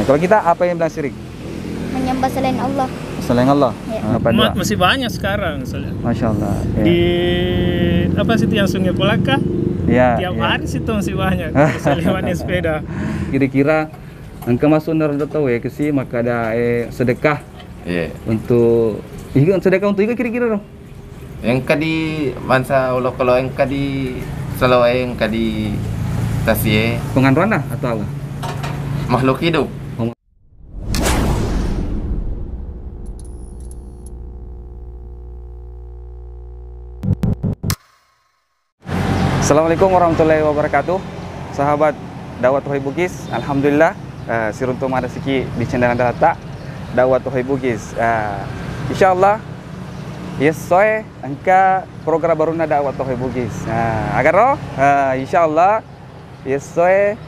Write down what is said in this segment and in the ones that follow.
Nah, kalau kita apa yang bilang syirik? Menyembah selain Allah. Selain Allah. Ya. Apa Umat doa? masih banyak sekarang misalnya. Masya Allah. Ya. Di apa sih itu yang Sungai Polaka? Ya, Tiap ya. hari situ masih banyak. Bisa lewat naik sepeda. Kira-kira angka masuk neraka tahu ya kesi maka ada sedekah Iya. untuk sedekah untuk kira-kira dong. Yang kadi mansa ulo kalau yang kadi selalu yang kadi tasie Pengaruan atau apa? makhluk hidup. Assalamualaikum warahmatullahi wabarakatuh. Sahabat Dakwah Tauhid Bugis, alhamdulillah siruntum ada siki di channel Anda letak Dakwah Tauhid Bugis. Insyaallah soe angka program barunya Dakwah Tauhid Bugis. Agar roh insyaallah soe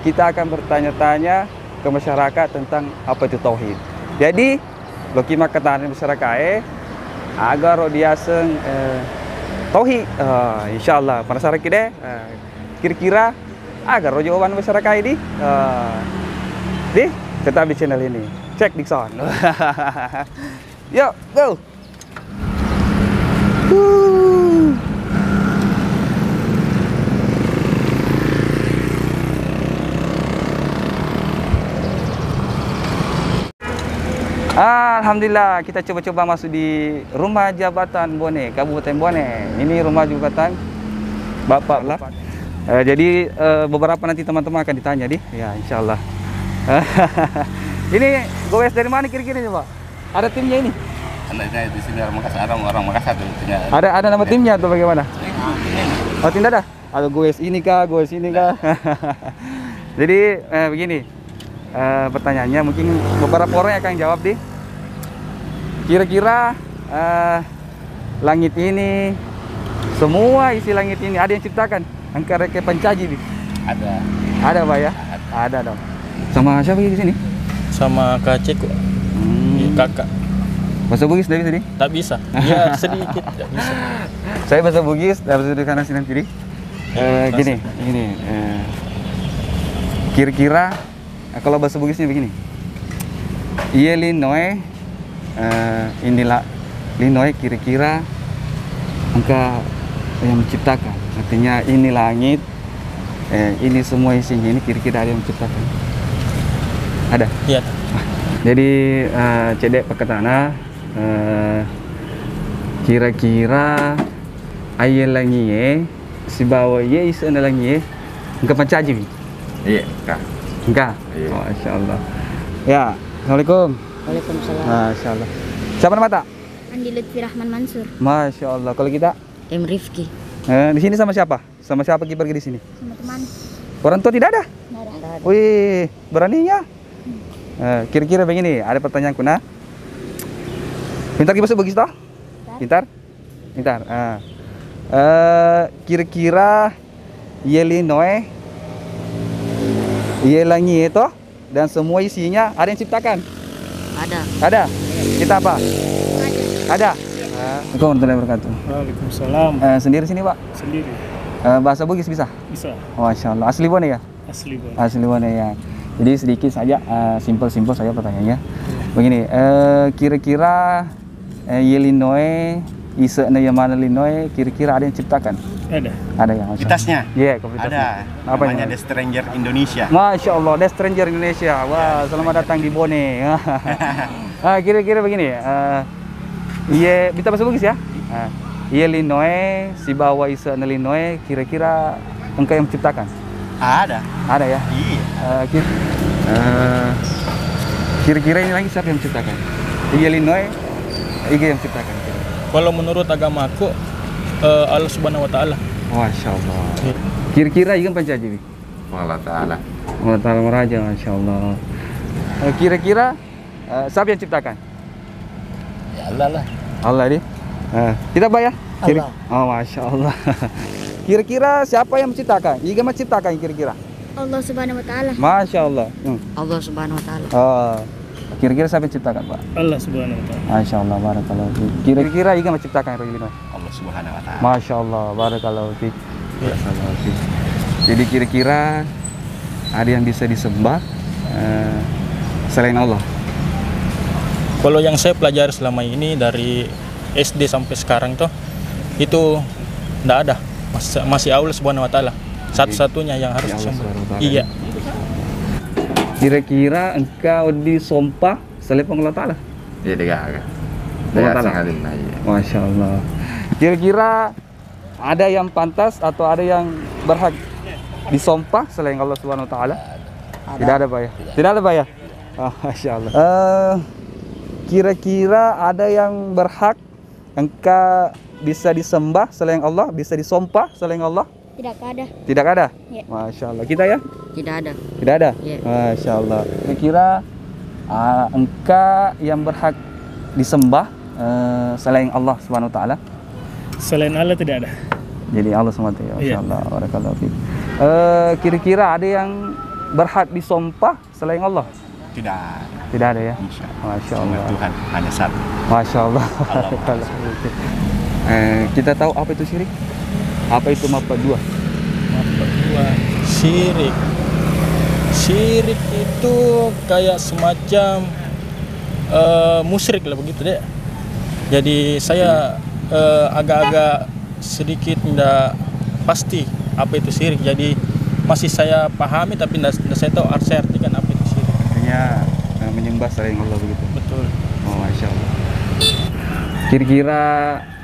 kita akan bertanya-tanya ke masyarakat tentang apa itu tauhid. Jadi loki makatan masyarakat agar roh dia seng tauhid, insyaallah penasaran kita kira-kira agar jawaban masyarakat ini tetap di channel ini. Cek Dixon. Yuk, go. Alhamdulillah kita coba-coba masuk di rumah jabatan Bone, Kabupaten Bone. Ini rumah jabatan Bapak lah. Jadi beberapa nanti teman-teman akan ditanya ya insyaallah. Ini goes dari mana kira-kira Pak? Ada timnya ini? Anaknya di sini orang Makassar tentunya. Ada nama timnya atau bagaimana? Oh tidak ada? Ada goes ini kah, goes ini kah? Jadi begini, pertanyaannya mungkin beberapa orang yang akan jawab kira-kira langit ini, semua isi langit ini ada yang ciptakan? Angka reke pencaji ada Pak ya? Ada dong. Sama siapa di sini? Sama Kak Ceko. Kakak. Bahasa Bugis dari sini? Tak bisa. Ya sedikit tak bisa. Saya bahasa Bugis, bahasa di kanan sini kiri. Gini. Kira-kira kalau bahasa Bugisnya begini. Iya linoe, inilah linoe kira-kira angka yang menciptakan. Artinya ini langit, ini semua isinya ini kira-kira ada yang menciptakan. Ada? Iya. Jadi cedek pakatana kira-kira ayah langi si bawa ye isa na langi engkau pancaji bi? Iya, Kak. Engkau? Iya. Oh, insyaallah. Ya, assalamualaikum. Waalaikumsalam. Masya Allah. Siapa nama tak? Andi Lutfi Rahman Mansur. Masya Allah. Kalau kita M Rifki. di sini sama siapa? Sama siapa kita pergi di sini? Sama teman. Orang tua tidak ada? Nggak ada. Wih, beraninya. Kira-kira begini, ada pertanyaan kuna. Pintar kita bahasa Bugis toh? Pintar? Pintar. Kira-kira Yelinoe, Yelangi itu dan semua isinya ada yang ciptakan? Ada. Ada. Kita apa? Ada. Assalamualaikum warahmatullahi wabarakatuh. Waalaikumsalam. Sendiri sini Pak? Sendiri. Bahasa Bugis bisa? Bisa. Masya Allah. Asli Bone ya? Asli Bang. Asli Bone ya. Jadi sedikit saja, simpel-simpel saja pertanyaannya. Begini, kira-kira Yelinoe, Isa Nayamana Linoe, kira-kira ada yang ciptakan? Ada. Ada ya, Masya Allah. Komunitasnya? Iya, komunitasnya. Ada. Apa Namanya ini? The Stranger Indonesia. Masya Allah, The Stranger Indonesia. Wah, selamat datang di Bone. Kira-kira begini, bisa bahasa Bugis ya? Yelinoe, si bawa Isa Nalinoe, kira-kira engkau yang menciptakan? Ada. Ada ya? Iya. Kira-kira ini lagi siapa yang menciptakan? Illinois, yang menciptakan. Kalau menurut agamaku Allah Subhanahu wa taala. Masya Allah. Kira-kira ikan pancaji. Allah Ta'ala. Allah Ta'ala Meraja, Masya Allah. Kira-kira siapa yang ciptakan? Ya Allah lah. Allah ini. Kita bayar? Allah. Oh, Masya Allah. Kira-kira siapa yang menciptakan? Ikan menciptakan kira-kira? Allah Subhanahu wa taala. Masya Allah. Allah Subhanahu wa taala. Kira-kira siapa yang menciptakan, Pak? Allah Subhanahu wa taala. Masya Allah, barakallahu fiik. Kira-kira ikan menciptakan Illinois? Allah Subhanahu wa Ta'ala. Masya Allah, barakallahu fiik. Barakallahu fiik. Jadi kira-kira ada yang bisa disembah selain Allah? Kalau yang saya pelajari selama ini dari SD sampai sekarang tuh itu enggak ada. Masih Allah Subhanahu wa taala. Satu-satunya yang harus Ya Allah disembah. Subhanahu wa ta'ala. Iya. Kira-kira engkau disumpah selain Allah Ta'ala? Iya dengar. Allah Ta'ala. Sangalin lah. Iya. Masya Allah. Kira-kira ada yang pantas atau ada yang berhak disumpah selain Allah Subhanahu wa taala? Tidak ada, Pak ya? Tidak ada, Pak ya? Oh, Masya Allah. Kira-kira ada yang berhak engkau bisa disembah selain Allah, bisa disumpah selain Allah? Tidak ada. Tidak ada? Ya. Masya Allah. Kita ya? Tidak ada. Tidak ada? Ya. Masya Allah. Kira-kira engkau yang berhak disembah selain Allah Subhanahu wa taala? Selain Allah tidak ada. Jadi Allah SWT ya. Masya Allah. Barakallahu fiik. Kira-kira ada yang berhak disumpah selain Allah? Tidak. Tidak ada ya? Insya Masya Allah. Allah. Tuhan hanya satu. Masya Allah. Kita tahu apa itu syirik? Apa itu mapa dua? Mapa dua. Syirik. Syirik itu kayak semacam musyrik lah begitu deh. Jadi saya agak-agak sedikit tidak pasti apa itu syirik. Jadi masih saya pahami tapi tidak saya tahu artikan apa itu syirik. Artinya menyembah selain Allah begitu. Betul. Oh, Masya Allah. Kira-kira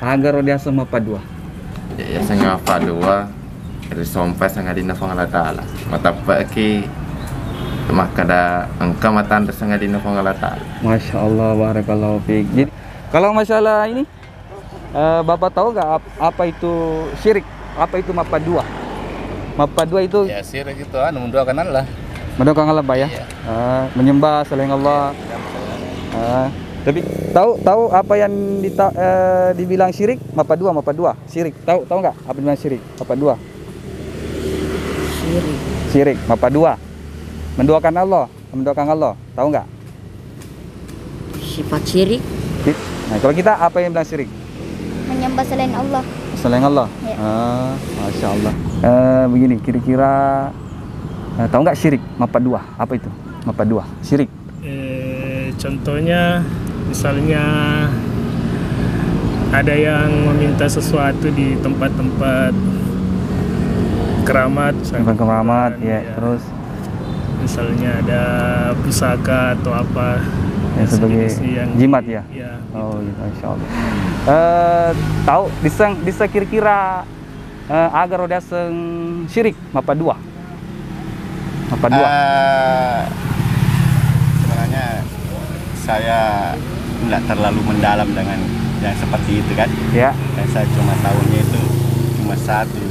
agar dia sama apa dua? Ya sangat dua dari sompai sangat dina Allah Ta'ala. Mata pagi maka ada angka mata anda sangat dina Allah Ta'ala. Masya Allah, barakallahu fiik. Jadi kalau masalah ini Bapak tahu nggak apa itu syirik? Apa itu mapa dua? Mapa dua itu Ya syirik itu mendoakan Allah. mendoakan Allah, Pak ya? Iya. Menyembah selain Allah. Tapi tahu apa yang dibilang syirik? Mapa dua, syirik. Tahu nggak apa dibilang syirik? Mapa dua. Syirik, mapa dua. Mendoakan Allah. Tahu nggak? Sifat syirik. Nah, kalau kita apa yang bilang syirik? Menyembah selain Allah. Selain Allah. Ya. Masya Allah. Begini, kira-kira tahu nggak syirik? Mapa dua. Apa itu? Mapa dua. Syirik. Contohnya misalnya ada yang meminta sesuatu di tempat-tempat keramat, Bukan keramat, ya. Terus misalnya ada pusaka atau apa yang sebagai sejenis yang jimat ya. ya, Oh, gitu. Masya Allah. Tahu bisa kira-kira agar udah syirik mapa dua. Mapa dua. Sebenarnya saya tidak terlalu mendalam dengan yang seperti itu kan. Ya. Dan saya cuma tahunya itu cuma satu.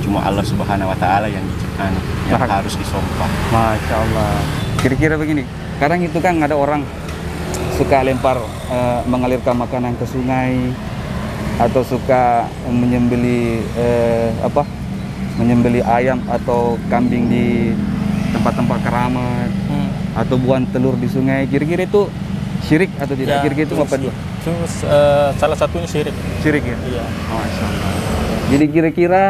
Cuma Allah Subhanahu wa taala yang harus disumpah. Masya Allah. Kira-kira begini. Kadang itu kan ada orang suka lempar mengalirkan makanan ke sungai atau suka menyembeli menyembeli ayam atau kambing di tempat-tempat keramat atau buang telur di sungai. Kira-kira itu syirik atau tidak? Ya, Kira-kira itu apa dua? Itu salah satunya syirik. Syirik ya? Iya. Masya Allah. Jadi kira-kira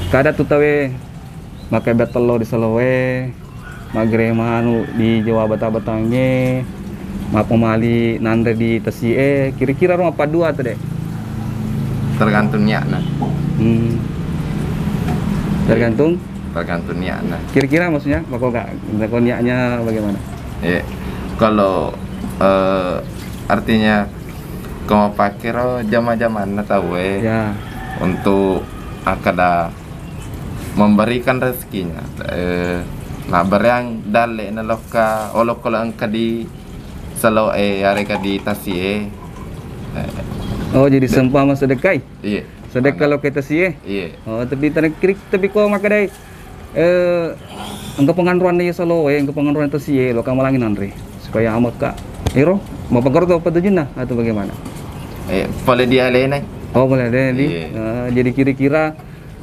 kada tu tawe makai betelo di Salowe, magre manu di Jawa Batang-Batangnya, ma pemali nandre di Tesie. Kira-kira rumah apa dua tuh deh? Tergantung niatna. Tergantung niatna. kira-kira maksudnya bakal niatnya bagaimana? Ya. Kalau artinya kau pakai jama-jaman tahu Ya. untuk akada memberikan rezekinya. Nah berang dale na loka olok kalau angka di selalu are di Tasie. Oh, jadi seumpama sedekah. Iya. Sedekah lo kita sih. Iya. Oh, tapi kau makadai engkau penganruan ni Salowe, engkau penganruan Tesie lo kamu langin andre supaya amat kak. Iro, mau pengaruh apa tujuan atau bagaimana? Boleh dia lain. Oh, boleh deh. Iya. Jadi kira-kira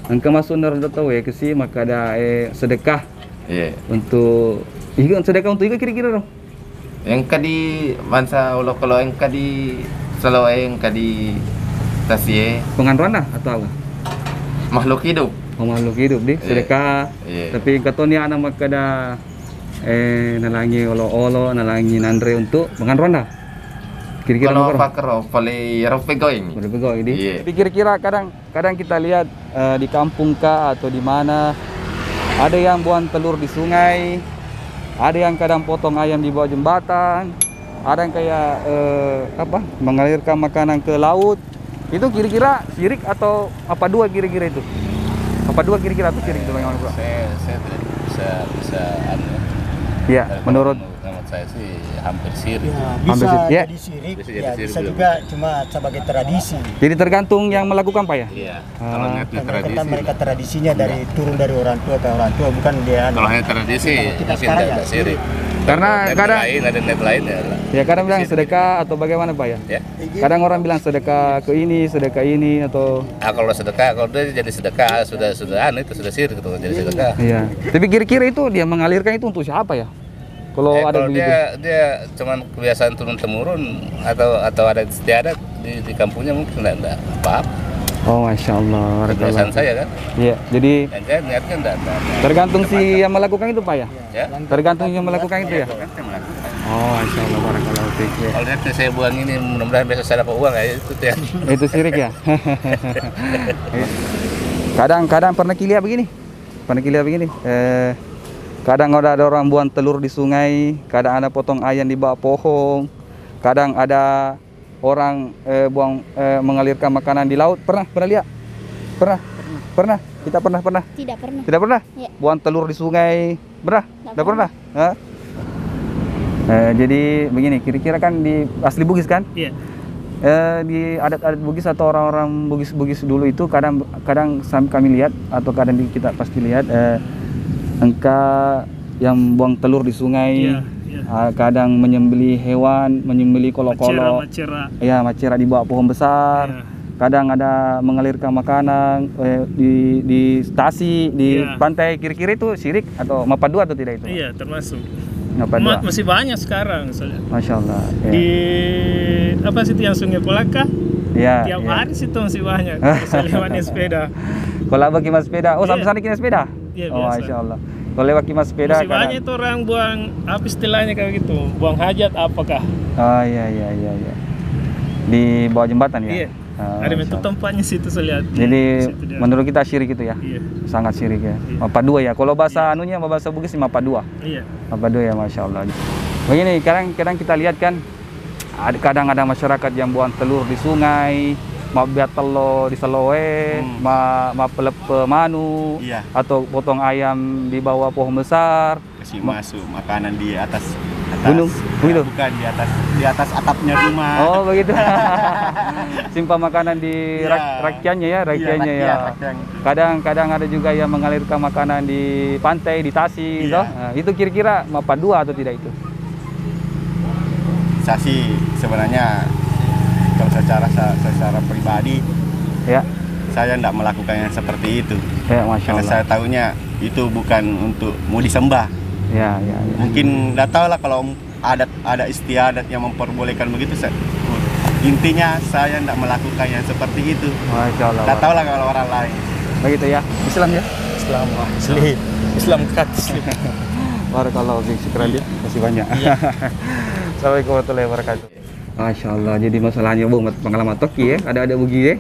engkau masuk nerda tahu ya ke si maka ada sedekah Iya. untuk sedekah untuk kira-kira dong. Yang kadi bangsa ulo kalau yang kadi selalu yang kadi Tasie Penganruan lah atau apa? makhluk hidup. makhluk hidup di sedekah. Tapi katanya anak makada nalangi olo-olo, nalangi nandre untuk mengan ronda. Kira-kira Kalau nomor fakir paling rapego ini. berbego ini. Iya. Tapi kira-kira kadang kita lihat di kampung kah atau di mana ada yang buang telur di sungai, ada yang kadang potong ayam di bawah jembatan, ada yang kayak mengalirkan makanan ke laut. Itu kira-kira syirik atau apa dua kira-kira itu? Apa dua kira-kira atau syirik itu bagaimana, Bro? Saya tidak bisa Iya, menurut saya sih hampir syirik. Ya, Hampir bisa sih. Ya. jadi syirik, Bisa ya, jadi syirik bisa juga. juga cuma sebagai tradisi. jadi tergantung yang melakukan Pak ya? Iya. Ah. Kalau niatnya Karena tradisi. kan mereka tradisinya dari turun dari orang tua ke orang tua, bukan dia. Kalau hanya tradisi, Kita mungkin sekarang tidak ya, syirik. Karena Kalau kadang ada net lain ya. ya kadang bilang sedekah atau bagaimana Pak ya? Ya. Kadang orang bilang sedekah ini atau Kalau sedekah, kalau dia jadi sedekah sudah itu sudah syirik itu jadi sedekah. iya. Tapi kira-kira itu dia mengalirkan itu untuk siapa ya? Kalau ada Kalau begitu. dia cuman kebiasaan turun temurun atau ada istiadat di kampungnya mungkin enggak apa-apa. Oh, Masya Allah. Kebiasaan saya kan. Iya, jadi Dan saya niatnya enggak. tergantung si yang melakukan itu Pak ya? Ya. Tergantung yang melakukan itu ya? Kan saya melakukan. Oh, Masya Allah. Barakallahu fiik. Ya. Kalau niatnya saya buang ini mudah-mudahan besok saya dapat uang ya itu ya. Itu syirik ya? Kadang-kadang pernah kilia begini. Kadang ada orang buang telur di sungai, kadang ada potong ayam di bawah pohon, kadang ada orang mengalirkan makanan di laut. Pernah lihat? Pernah? Kita pernah? Tidak pernah. Tidak pernah? Ya. Buang telur di sungai, pernah? Tidak Tidak pernah? Hah? Jadi begini, kira-kira kan di asli Bugis kan? Iya. Di adat-adat Bugis atau orang-orang Bugis dulu itu kadang kami lihat atau kadang kita pasti lihat engkau yang buang telur di sungai, Iya, iya. kadang menyembeli hewan, menyembeli kolo-kolo, Macera. ya macera di bawah pohon besar. Iya. Kadang ada mengalirkan makanan di stasi, di Iya. pantai. Kira-kira itu syirik atau mapadu atau tidak itu? Iya, termasuk. Mapadu. Masih banyak sekarang misalnya. Masya Allah. Ya. Di apa sih itu yang Sungai Polaka? Ya, Tiap ya. hari situ masih banyak. Bisa lewat naik sepeda. Kalau lewat kimas sepeda, sampai Iya. sana kimas sepeda? Iya, Oh, biasa. Masya Allah. Kalau lewat kimas sepeda, Masih banyak itu orang buang apa istilahnya kayak gitu, buang hajat apakah? Oh iya. Di bawah jembatan ya? Iya. Oh, Ada Masya itu Allah. tempatnya situ saya lihat. Jadi Situ dia. menurut kita syirik itu ya? Iya. Sangat syirik ya? Iya. Mapa dua ya? Kalau bahasa anunya, bahasa Bugis mapa dua. Iya. Mapa dua ya, Masya Allah. Begini, kadang kita lihat kan, kadang ada masyarakat yang buang telur di sungai, biat telur di seloe, pelepe manu, Iya. atau potong ayam di bawah pohon besar. Kasih masuk makanan di atas Gunung, begitu? Bukan di atas atapnya rumah. Oh begitu. Simpan makanan di Iya. rakyatnya ya, rakyatnya Iya, ya. rakyat. Kadang ada juga yang mengalirkan makanan di pantai, di tasi, Iya. toh. Nah, itu kira-kira mapa dua atau tidak itu? Saya sih sebenarnya kalau secara pribadi Ya, saya tidak melakukan yang seperti itu. ya, Masya Karena Allah. saya tahunya itu bukan untuk mau disembah. Ya. Mungkin nggak tahu lah kalau ada istiadat yang memperbolehkan begitu. Intinya saya tidak melakukan yang seperti itu. Masya Allah. Nggak tahu lah kalau orang lain. Begitu ya. Islam ya. Islam asli. Islam asli. Barakallahu fiik, syukran ya. Masih banyak. Assalamualaikum warahmatullahi wabarakatuh. Masya Allah, jadi masalahnya Bung, pengalaman Toki ya, ada bugi ya.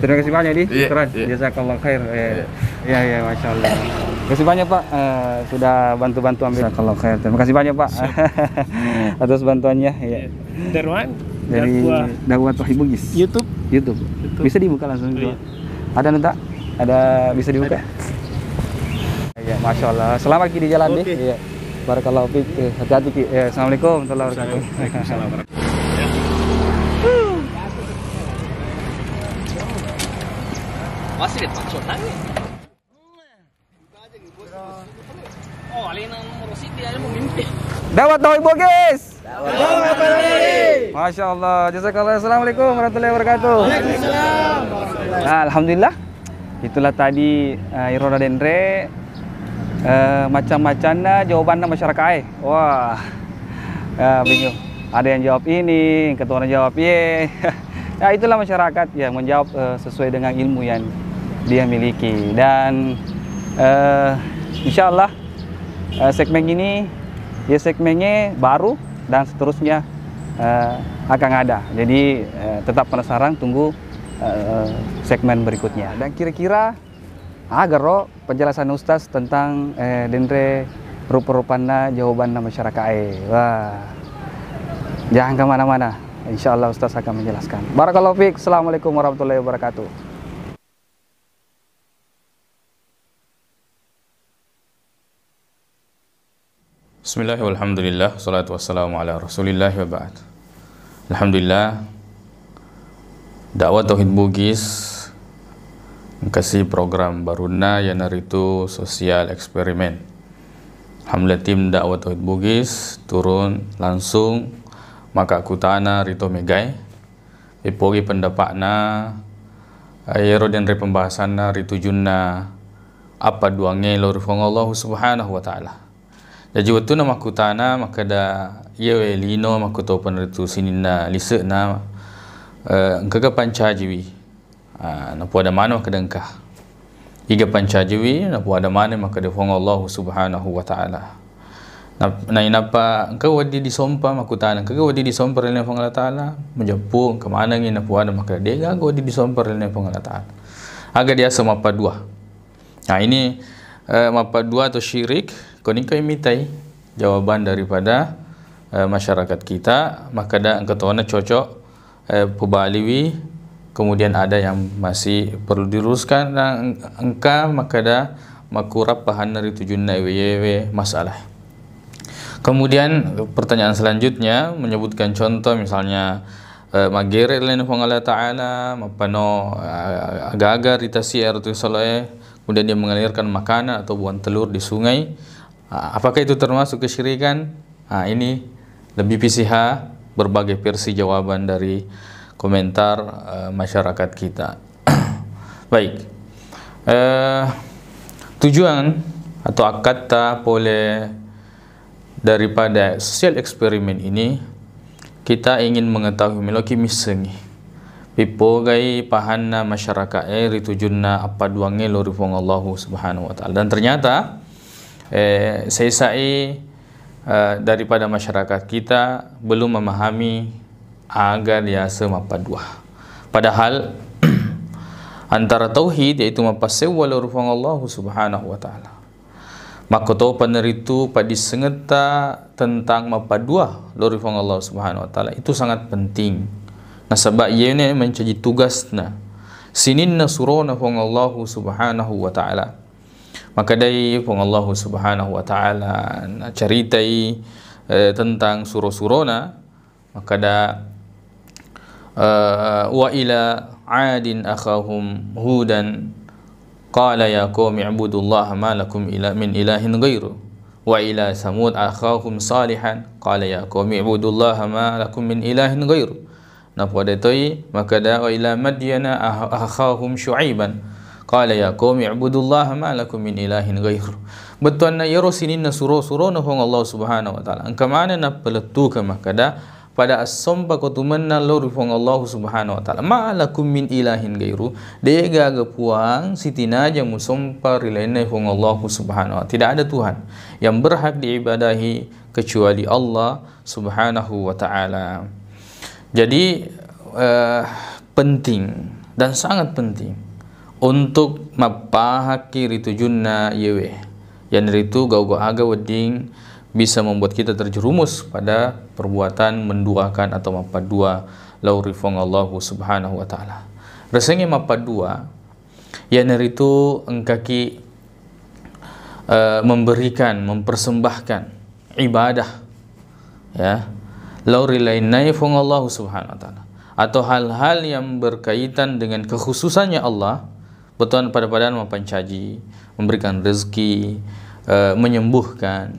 Terima kasih banyak di, Iya, syukran, iya. jazakallah khair. Ya, Masya Allah. Terima kasih banyak Pak, sudah bantu-bantu ambil. Jazakallah khair. Terima kasih banyak Pak atas bantuannya. Ya. Dari mana? Dari Dakwah Tauhid Bugis. YouTube. YouTube. Bisa dibuka langsung. Iya. Ada nanti? Ada bisa dibuka? Ya, Masya Allah. Selamat Ki di jalan deh. Iya. Barakallahu fiik. Hati-hati Ki. Ya, Assalamualaikum warahmatullahi wabarakatuh. Waalaikumsalam. Dakwah Tauhid Bugis. Masya Allah. Jazakallah. Assalamualaikum warahmatullahi wabarakatuh. Nah, alhamdulillah. Itulah tadi Iroda Dendre macam-macamnya jawabannya masyarakat. Wah. Bingung. Ada yang jawab ini, ketua orang jawab ye. Ya, itulah masyarakat yang menjawab sesuai dengan ilmu yang dia miliki. Dan insya Allah segmen ini ya segmennya baru dan seterusnya akan ada. Jadi tetap penasaran, tunggu segmen berikutnya. Dan kira-kira agar penjelasan Ustaz tentang dendre rupa-rupana jawaban masyarakat. Wah, jangan kemana-mana. Insya Allah Ustaz akan menjelaskan. Barakallahu fiik. Assalamualaikum warahmatullahi wabarakatuh. Bismillah, walhamdulillah, salatu wassalamu ala rasulillah wa ba'd. Alhamdulillah, dakwah Tauhid Bugis kasih program baruna yang itu sosial eksperimen. Alhamdulillah, tim dakwah Tauhid Bugis turun langsung maka kutana rito megai ipogi pendapatna ayero dan pembahasanna rito junna apa duange lor Allah subhanahu wa ta'ala. Jadi waktu nama kutana maka da yewe lino maka to peneritu sinina lise na engka pancajiwi na pu ada mana maka dengkah iga pancajiwi na pu ada mana maka de Allah subhanahu wa ta'ala. Na inapa engka wadi disompa maka kutana engka wadi disompa rene Allah ta'ala menjapu ke mana ngina pu ada maka dega wadi disompa rene Allah ta'ala. Aga dia sama apa dua. Nah ini mapa dua atau syirik konika imitai jawaban daripada masyarakat kita, maka da engkatona cocok pebaliwi, kemudian ada yang masih perlu diluruskan dan engka maka da makurap pahan dari tujunna ewe masalah. Kemudian pertanyaan selanjutnya menyebutkan contoh misalnya magere lain Allah Ta'ala mapano agak-agak ritasi air soloe, kemudian dia mengalirkan makanan atau buang telur di sungai. Apakah itu termasuk kesyirikan? Ini lebih PCH berbagai versi jawaban dari komentar masyarakat kita. Baik, tujuan atau kata boleh daripada sosial eksperimen ini kita ingin mengetahui meloki misengi pipogai pahanna masyarakat ritujunna apa duange lori fong Allah subhanahu wa ta'ala. Dan ternyata saya daripada masyarakat kita belum memahami agar dia semapa dua. Padahal antara tauhid yaitu mapasewa lori fong Allah subhanahu wa ta'ala. Maka tahu peneritu pada sengeta tentang mapa dua lori fong Allah subhanahu wa ta'ala itu sangat penting. Nah sebab ia ini menjadi tugasna sininna surona fong Allah subhanahu wa ta'ala. Maka dari fong Allah subhanahu wa ta'ala ceritai tentang surah-surona, maka da wa ila adin akhahum hudan qala ya qaumi ibudullaha ma lakum min ilahin ghairu wa ila samud akhahum salihan qala ya qaumi ibudullaha ma lakum min ilahin ghairu. Nah pada itu maka da wa ila madyana akhahum syuaiban qala ya qaumi ibudullaha ma lakum min ilahin ghairu. Betul na yaro sininna surah-surah hong Allah subhanahu wa ta'ala angka mana na peletu ke maka da pada asompa kotumanna lori hong Allah subhanahu wa ta'ala ma lakum min ilahin ghairu dega gepuang sitina jang musompa rilainai hong Allah subhanahu wa ta'ala. Tidak ada Tuhan yang berhak diibadahi kecuali Allah subhanahu wa ta'ala. Jadi penting dan sangat penting untuk mapahaki ritujunna yewe yang itu gau-gau aga wedding bisa membuat kita terjerumus pada perbuatan menduakan atau mapa dua lauri fong Allah subhanahu wa ta'ala. Rasanya mapa dua yang itu engkaki memberikan, mempersembahkan ibadah ya lauri lainai fong Allah subhanahu wa ta'ala atau hal-hal yang berkaitan dengan kekhususannya Allah. Betul pada badan mempancaji, memberikan rezeki, menyembuhkan,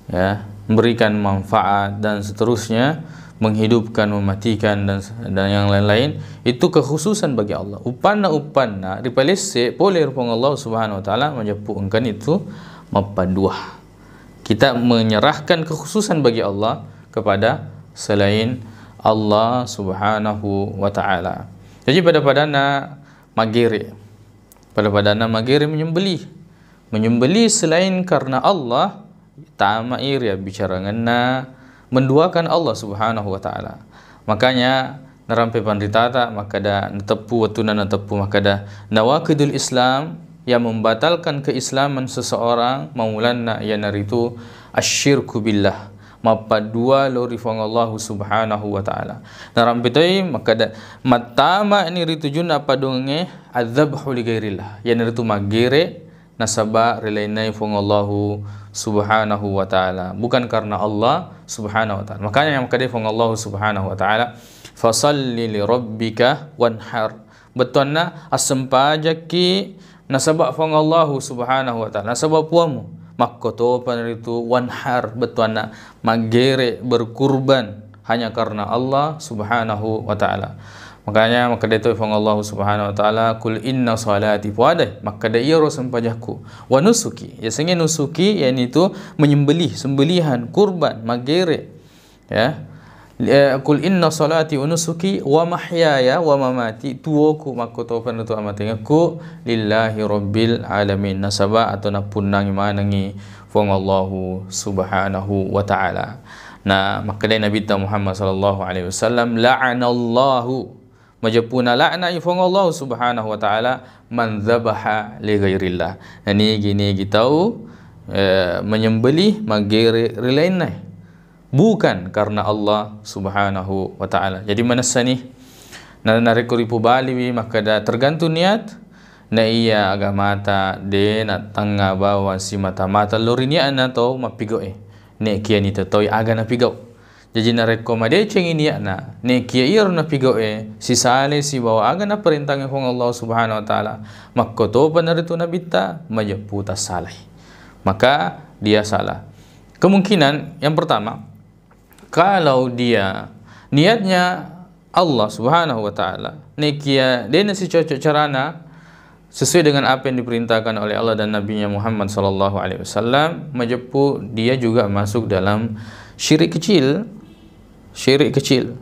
ya, memberikan manfaat dan seterusnya, menghidupkan, mematikan dan yang lain-lain itu kekhususan bagi Allah. Upana ripalese boleh rupang Allah subhanahu wa ta'ala menjapungkan itu mapaduah. Kita menyerahkan kekhususan bagi Allah kepada selain Allah Subhanahu wa taala. Jadi pada padana magere. Pada padana magere menyembelih selain karena Allah, tama iria bicara ngena menduakan Allah Subhanahu wa taala. Makanya narampe pandritata makada netepu watuna netepu makada nawaqidul Islam yang membatalkan keislaman seseorang maulana yanaritu asyirku billah, mapadua lori fong Allah Subhanahu wa taala. Narampe toy makada matama ni ritujun apa donge adzabhu li ghairillah, yanaritu magere nasaba relainai fong Allah Subhanahu wa taala, bukan karena Allah Subhanahu wa taala. Makanya yang makade fong Allah Subhanahu wa taala fasalli li rabbika wanhar, betulna asempajaki nasabak fong Allah Subhanahu wa taala, nasabak puamu makkoto paneritu wanhar, betulna magere berkurban hanya karena Allah Subhanahu wa taala. Makanya makade to fong Allah Subhanahu wa taala kul inna salati puade makade iya ro sempajahku wa nusuki, ya sengi nusuki yaitu menyembelih, sembelihan, kurban, magere, ya. Kul inna salati wa nusuki wa mahyaya wa mamati, tuoku makoto panutu amatengaku lillahi rabbil alamin, nasaba atau napunang manangi fong Allah Subhanahu wa taala. Nah, makadai Nabi Muhammad sallallahu alaihi wasallam la'anallahu, majapuna la'na ifong Allah Subhanahu wa taala man dzabaha li ghairillah. Ini gini tahu menyembelih magere relainai, bukan karena Allah Subhanahu wa taala. Jadi manasani narekuripu baliwi makada tergantung niat na iya agamata de na tanga bawa si mata-mata lorinya na to mapigoe ne kia ni toy aga na pigau. Jadi na rekomade cengini na ne kia ir na pigoe si sale si bawa aga na perintang ng Allah Subhanahu wa taala, makkoto panaritu na bitta majaputa salah, maka dia salah. Kemungkinan yang pertama, kalau dia niatnya Allah Subhanahu wa taala, ne kia dia si cocok carana sesuai dengan apa yang diperintahkan oleh Allah dan Nabi-Nya Muhammad sallallahu alaihi wasallam, majepu dia juga masuk dalam syirik kecil. Syirik kecil,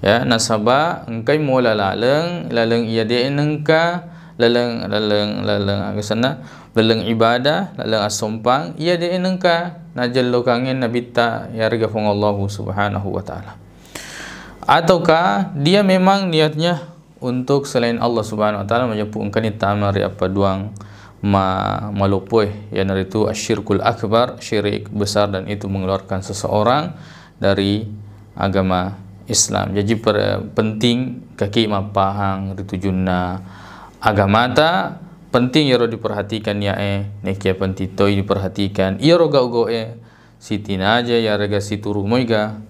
ya. Nasaba engkai mola laleng iya de nengka laleng agasana laleng ibadah laleng asompang iya de nengka najal lokangen nabita ya rega fong Allah Subhanahu wa taala. Ataukah dia memang niatnya untuk selain Allah Subhanahu wa taala, menyepu engkani tamari apa duang malupoi yang itu asyirkul akbar, syirik besar, dan itu mengeluarkan seseorang dari agama Islam. Jadi penting kaki mapahang ritujunna agama ta penting yaro diperhatikan ya nekia pentitoi diperhatikan yaro gau-goe siti naja ya rega situru moiga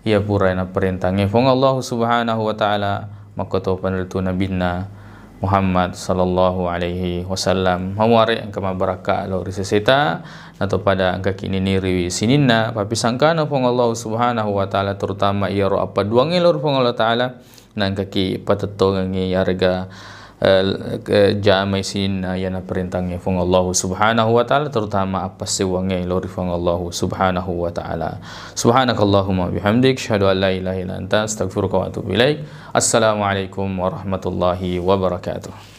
ia pura na perintangnya fong Allah Subhanahu wa taala, makoto panritu nabinna Muhammad sallallahu alaihi wasallam mawari ang kamabaraka lo riseseta nato pada angka kini niri sininna papi sangkana fong Allah Subhanahu wa taala, terutama ia ro apa duangi lor fong Allah taala nang kaki patatongi yarga jamai sininna yana perintangnya fong Allah Subhanahu wa taala, terutama apa sewangi lor fong Allah Subhanahu wa taala. Subhanakallahumma bihamdik syahadu an la ilaha illa anta astaghfiruka wa atubu ilaik. Assalamualaikum warahmatullahi wabarakatuh.